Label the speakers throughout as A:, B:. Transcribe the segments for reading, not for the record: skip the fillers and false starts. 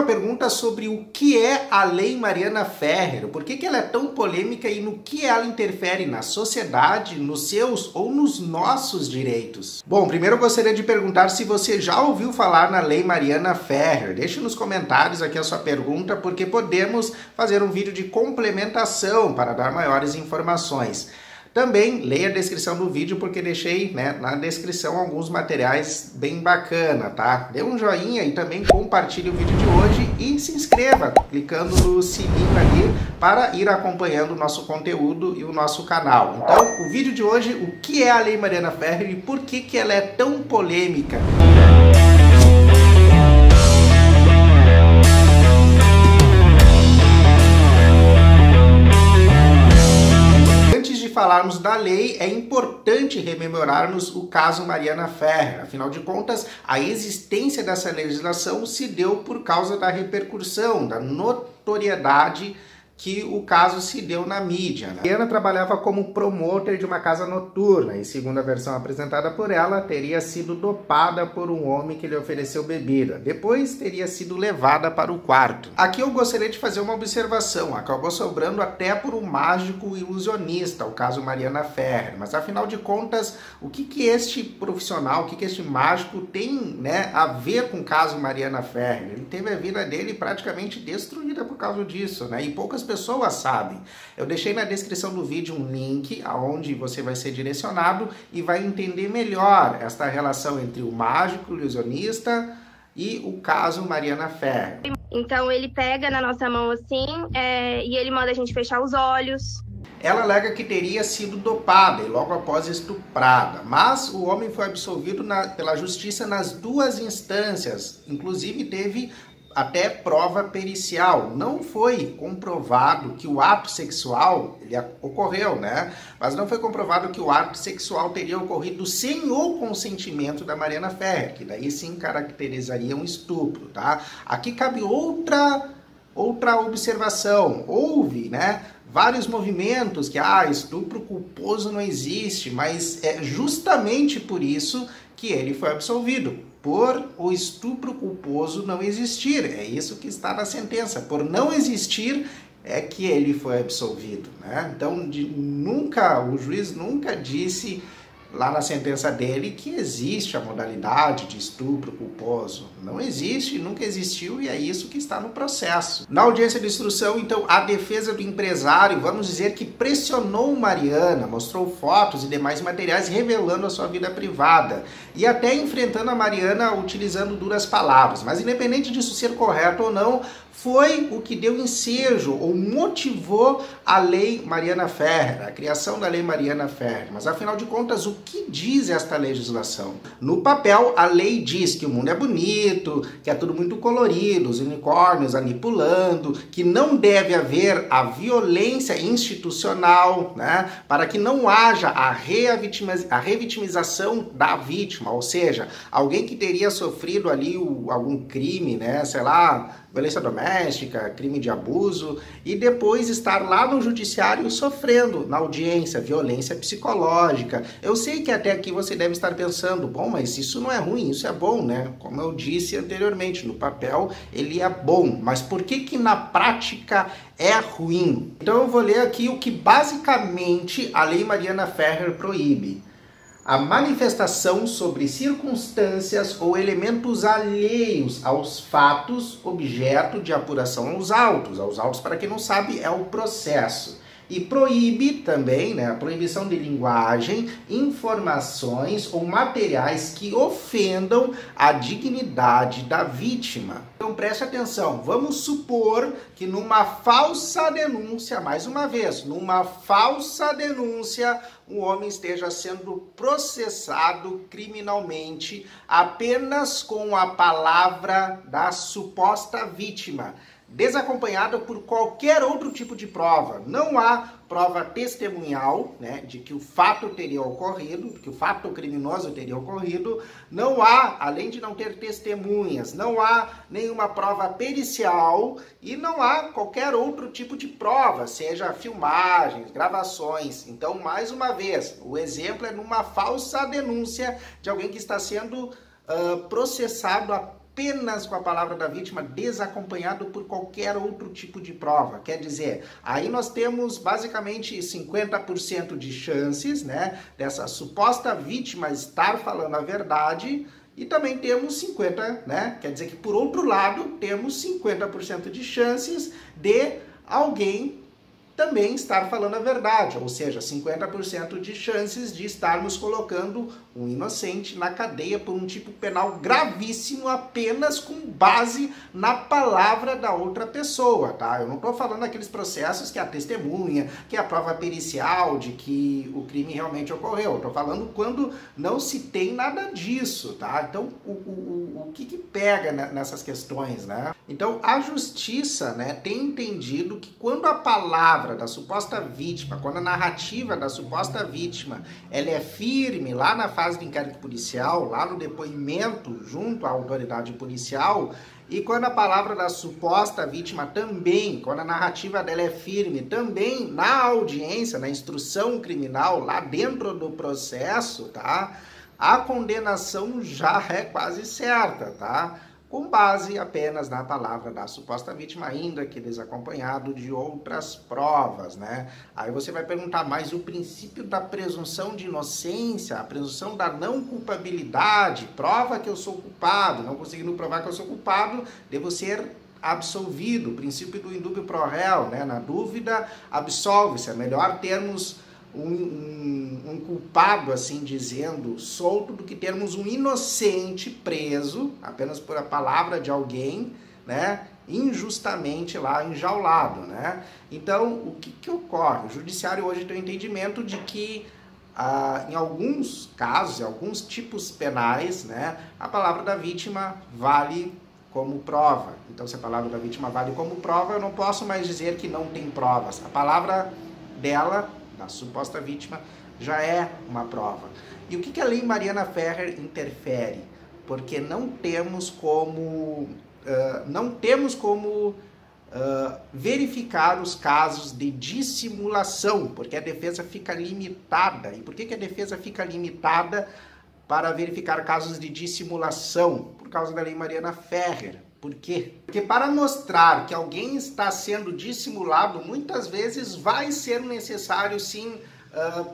A: pergunta sobre o que é a Lei Mariana Ferrer, por que ela é tão polêmica e no que ela interfere na sociedade, nos seus ou nos nossos direitos. Bom, primeiro eu gostaria de perguntar se você já ouviu falar na Lei Mariana Ferrer. Deixe nos comentários aqui a sua pergunta, porque podemos fazer um vídeo de complementação para dar maiores informações. Também leia a descrição do vídeo, porque deixei na descrição alguns materiais bem bacana, tá? Dê um joinha e também compartilhe o vídeo de hoje e se inscreva clicando no sininho ali para ir acompanhando o nosso conteúdo e o nosso canal. Então, o vídeo de hoje, o que é a Lei Mariana Ferrer e por que ela é tão polêmica? Falarmos da lei, é importante rememorarmos o caso Mariana Ferrer. Afinal de contas, a existência dessa legislação se deu por causa da repercussão, da notoriedade que o caso se deu na mídia. Mariana trabalhava como promotor de uma casa noturna e, segundo a versão apresentada por ela, teria sido dopada por um homem que lhe ofereceu bebida. Depois teria sido levada para o quarto. Aqui eu gostaria de fazer uma observação. Acabou sobrando até por um mágico ilusionista, o caso Mariana Ferrer. Mas, afinal de contas, o que este profissional, o que este mágico tem a ver com o caso Mariana Ferrer? Ele teve a vida dele praticamente destruída por causa disso, e poucas pessoas sabem. Eu deixei na descrição do vídeo um link aonde você vai ser direcionado e vai entender melhor esta relação entre o mágico ilusionista e o caso Mariana Ferrer.
B: Então ele pega na nossa mão assim e ele manda a gente fechar os olhos.
A: Ela alega que teria sido dopada e logo após estuprada, mas o homem foi absolvido pela justiça nas duas instâncias, inclusive teve até prova pericial. Não foi comprovado que o ato sexual ocorreu, mas não foi comprovado que o ato sexual teria ocorrido sem o consentimento da Mariana Ferrer, que daí sim caracterizaria um estupro, tá? Aqui cabe outra observação. Houve, vários movimentos que, estupro culposo não existe, mas é justamente por isso que ele foi absolvido, por o estupro culposo não existir. É isso que está na sentença. Por não existir é que ele foi absolvido, Então, o juiz nunca disse lá na sentença dele que existe a modalidade de estupro culposo. Não existe, nunca existiu e é isso que está no processo. Na audiência de instrução, então, a defesa do empresário, vamos dizer que pressionou Mariana, mostrou fotos e demais materiais revelando a sua vida privada e até enfrentando a Mariana utilizando duras palavras. Mas independente disso ser correto ou não, foi o que deu ensejo ou motivou a Lei Mariana Ferrer, a criação da Lei Mariana Ferrer. Mas afinal de contas, o que diz esta legislação? No papel, a lei diz que o mundo é bonito, que é tudo muito colorido, os unicórnios ali pulando, que não deve haver a violência institucional, para que não haja a revitimização da vítima, ou seja, alguém que teria sofrido ali algum crime, violência doméstica, crime de abuso, e depois estar lá no judiciário sofrendo na audiência, violência psicológica. Eu sei que até aqui você deve estar pensando, bom, mas isso não é ruim, isso é bom, Como eu disse anteriormente, no papel ele é bom, mas por que na prática é ruim? Então eu vou ler aqui o que basicamente a Lei Mariana Ferrer proíbe. A manifestação sobre circunstâncias ou elementos alheios aos fatos, objeto de apuração aos autos. Aos autos, para quem não sabe, é o processo. E proíbe também, a proibição de linguagem, informações ou materiais que ofendam a dignidade da vítima. Então preste atenção, vamos supor que numa falsa denúncia, mais uma vez, numa falsa denúncia, um homem esteja sendo processado criminalmente apenas com a palavra da suposta vítima, desacompanhada por qualquer outro tipo de prova. Não há prova testemunhal, de que o fato teria ocorrido, que o fato criminoso teria ocorrido. Não há, além de não ter testemunhas, não há nenhuma prova pericial e não há qualquer outro tipo de prova, seja filmagens, gravações. Então, mais uma vez, o exemplo é numa falsa denúncia de alguém que está sendo processado apenas com a palavra da vítima, desacompanhado por qualquer outro tipo de prova. Quer dizer, aí nós temos basicamente 50% de chances, né, dessa suposta vítima estar falando a verdade, e também temos 50%, né, quer dizer que por outro lado temos 50% de chances de alguém também estar falando a verdade, ou seja, 50% de chances de estarmos colocando um inocente na cadeia por um tipo penal gravíssimo apenas com base na palavra da outra pessoa, tá? Eu não estou falando daqueles processos que é a testemunha, que é a prova pericial de que o crime realmente ocorreu. Eu estou falando quando não se tem nada disso, tá? Então, o que pega nessas questões, né? Então, a justiça, né, tem entendido que quando a palavra da suposta vítima, quando a narrativa da suposta vítima, ela é firme lá na fase do inquérito policial, lá no depoimento junto à autoridade policial, e quando a palavra da suposta vítima também, quando a narrativa dela é firme, também na audiência, na instrução criminal, lá dentro do processo, tá? A condenação já é quase certa, tá? Com base apenas na palavra da suposta vítima, ainda que desacompanhado de outras provas, né? Aí você vai perguntar, mas o princípio da presunção de inocência, a presunção da não culpabilidade, prova que eu sou culpado, não conseguindo provar que eu sou culpado, devo ser absolvido, o princípio do indúbio pro réu, né? Na dúvida, absolve-se, é melhor termos um culpado, assim dizendo, solto, do que termos um inocente preso, apenas por a palavra de alguém, né, injustamente lá enjaulado, né? Então, o que ocorre? O judiciário hoje tem o entendimento de que, em alguns casos, em alguns tipos penais, né, a palavra da vítima vale como prova. Então, se a palavra da vítima vale como prova, eu não posso mais dizer que não tem provas. A palavra dela, da suposta vítima, já é uma prova. E o que a Lei Mariana Ferrer interfere? Porque não temos como verificar os casos de dissimulação, porque a defesa fica limitada. E por que a defesa fica limitada para verificar casos de dissimulação? Por causa da Lei Mariana Ferrer. Por quê? Porque para mostrar que alguém está sendo dissimulado, muitas vezes vai ser necessário, sim,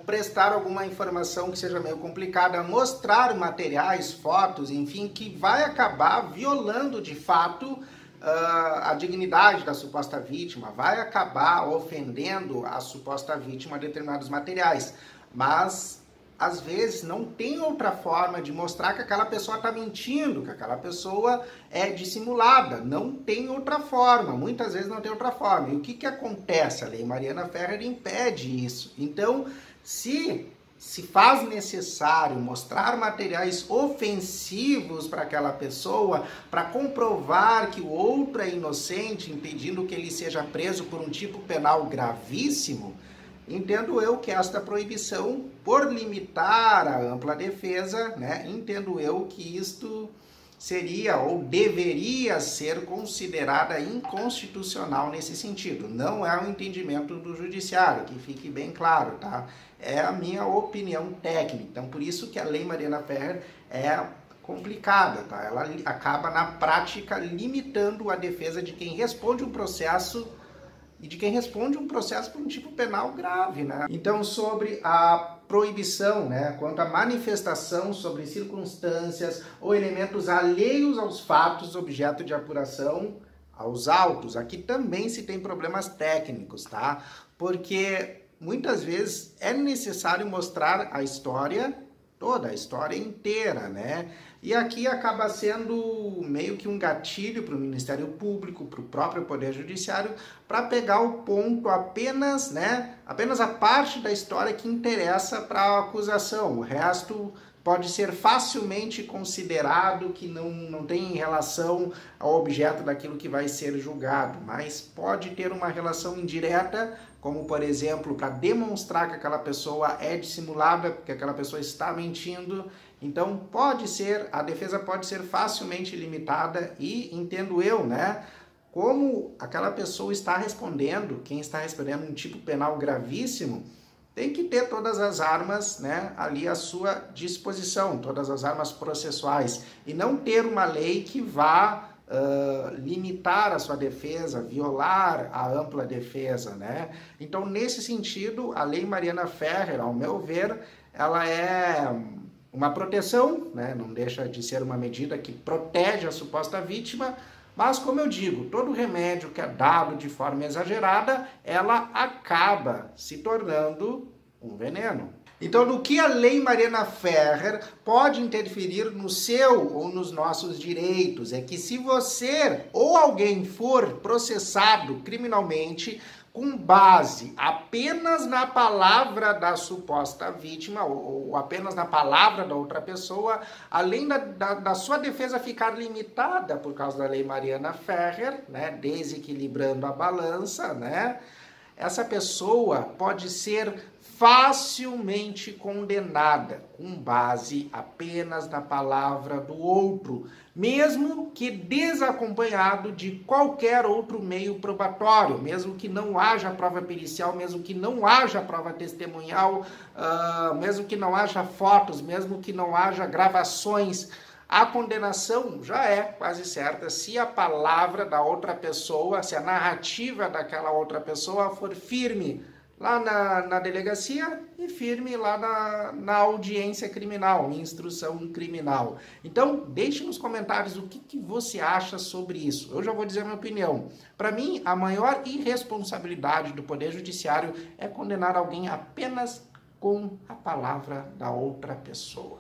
A: prestar alguma informação que seja meio complicada, mostrar materiais, fotos, enfim, que vai acabar violando, de fato, a dignidade da suposta vítima, vai acabar ofendendo a suposta vítima a determinados materiais. Mas às vezes não tem outra forma de mostrar que aquela pessoa está mentindo, que aquela pessoa é dissimulada. Não tem outra forma, muitas vezes não tem outra forma. E o que acontece? A Lei Mariana Ferrer impede isso. Então, se faz necessário mostrar materiais ofensivos para aquela pessoa, para comprovar que o outro é inocente, impedindo que ele seja preso por um tipo penal gravíssimo, entendo eu que esta proibição, por limitar a ampla defesa, né, entendo eu que isto seria ou deveria ser considerada inconstitucional nesse sentido. Não é o entendimento do judiciário, que fique bem claro, tá? É a minha opinião técnica. Então, por isso que a Lei Mariana Ferrer é complicada, tá? Ela acaba, na prática, limitando a defesa de quem responde um processo e de quem responde um processo por um tipo penal grave, né? Então, sobre a proibição, né, quanto à manifestação sobre circunstâncias ou elementos alheios aos fatos objeto de apuração, aos autos, aqui também se tem problemas técnicos, tá? Porque muitas vezes é necessário mostrar a história toda, a história inteira, né? E aqui acaba sendo meio que um gatilho para o Ministério Público, para o próprio Poder Judiciário, para pegar o ponto apenas, né? Apenas a parte da história que interessa para a acusação. O resto pode ser facilmente considerado que não tem relação ao objeto daquilo que vai ser julgado, mas pode ter uma relação indireta, como, por exemplo, para demonstrar que aquela pessoa é dissimulada, que aquela pessoa está mentindo. Então, a defesa pode ser facilmente limitada e, entendo eu, né, como aquela pessoa está respondendo, quem está respondendo um tipo penal gravíssimo, tem que ter todas as armas, né, ali à sua disposição, todas as armas processuais, e não ter uma lei que vá limitar a sua defesa, violar a ampla defesa, né? Então, nesse sentido, a Lei Mariana Ferrer, ao meu ver, ela é uma proteção, né? Não deixa de ser uma medida que protege a suposta vítima, mas, como eu digo, todo remédio que é dado de forma exagerada, ela acaba se tornando um veneno. Então, no que a Lei Mariana Ferrer pode interferir no seu ou nos nossos direitos? É que se você ou alguém for processado criminalmente com base apenas na palavra da suposta vítima ou apenas na palavra da outra pessoa, além da sua defesa ficar limitada por causa da Lei Mariana Ferrer, né, desequilibrando a balança, né, essa pessoa pode ser facilmente condenada com base apenas na palavra do outro, mesmo que desacompanhado de qualquer outro meio probatório, mesmo que não haja prova pericial, mesmo que não haja prova testemunhal, mesmo que não haja fotos, mesmo que não haja gravações. A condenação já é quase certa se a palavra da outra pessoa, se a narrativa daquela outra pessoa for firme lá na delegacia e firme lá na audiência criminal, instrução criminal. Então, deixe nos comentários o que você acha sobre isso. Eu já vou dizer a minha opinião. Para mim, a maior irresponsabilidade do Poder Judiciário é condenar alguém apenas com a palavra da outra pessoa.